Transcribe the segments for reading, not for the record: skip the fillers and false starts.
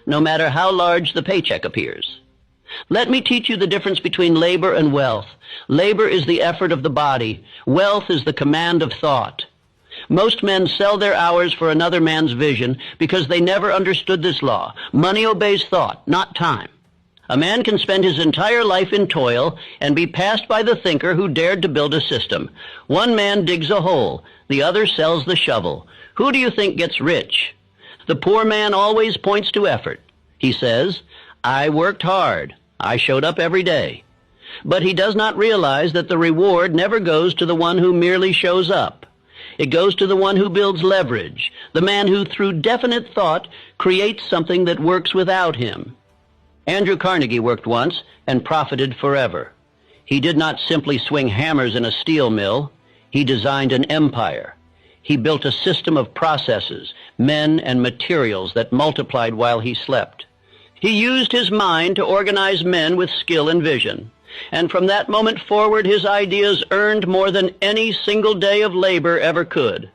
no matter how large the paycheck appears. Let me teach you the difference between labor and wealth. Labor is the effort of the body. Wealth is the command of thought. Most men sell their hours for another man's vision because they never understood this law. Money obeys thought, not time. A man can spend his entire life in toil and be passed by the thinker who dared to build a system. One man digs a hole, the other sells the shovel. Who do you think gets rich? The poor man always points to effort. He says, "I worked hard. I showed up every day." But he does not realize that the reward never goes to the one who merely shows up. It goes to the one who builds leverage, the man who, through definite thought, creates something that works without him. Andrew Carnegie worked once and profited forever. He did not simply swing hammers in a steel mill. He designed an empire. He built a system of processes, men, and materials that multiplied while he slept. He used his mind to organize men with skill and vision. And from that moment forward, his ideas earned more than any single day of labor ever could.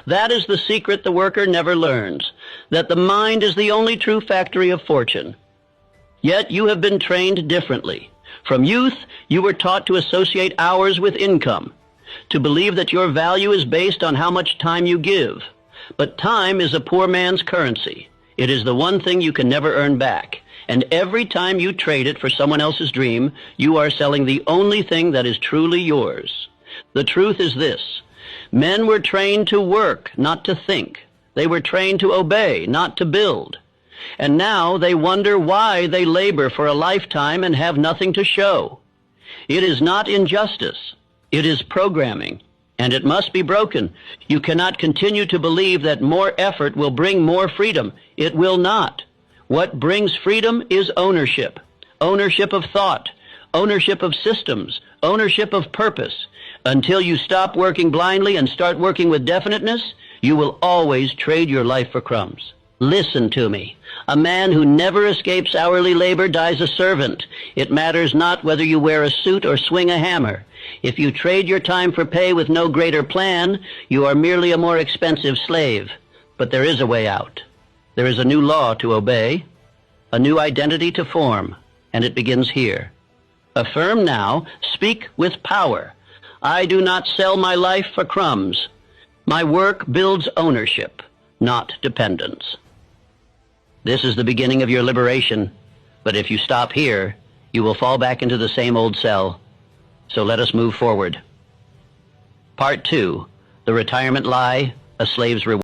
That is the secret the worker never learns, that the mind is the only true factory of fortune. Yet you have been trained differently. From youth, you were taught to associate hours with income, to believe that your value is based on how much time you give. But time is a poor man's currency. It is the one thing you can never earn back. And every time you trade it for someone else's dream, you are selling the only thing that is truly yours. The truth is this: men were trained to work, not to think. They were trained to obey, not to build. And now they wonder why they labor for a lifetime and have nothing to show. It is not injustice. It is programming, and it must be broken. You cannot continue to believe that more effort will bring more freedom. It will not. What brings freedom is ownership. Ownership of thought, ownership of systems, ownership of purpose. Until you stop working blindly and start working with definiteness, you will always trade your life for crumbs. Listen to me. A man who never escapes hourly labor dies a servant. It matters not whether you wear a suit or swing a hammer. If you trade your time for pay with no greater plan, you are merely a more expensive slave. But there is a way out. There is a new law to obey, a new identity to form, and it begins here. Affirm now, speak with power. I do not sell my life for crumbs. My work builds ownership, not dependence. This is the beginning of your liberation, but if you stop here, you will fall back into the same old cell. So let us move forward. Part 2, The Retirement Lie, A Slave's Reward.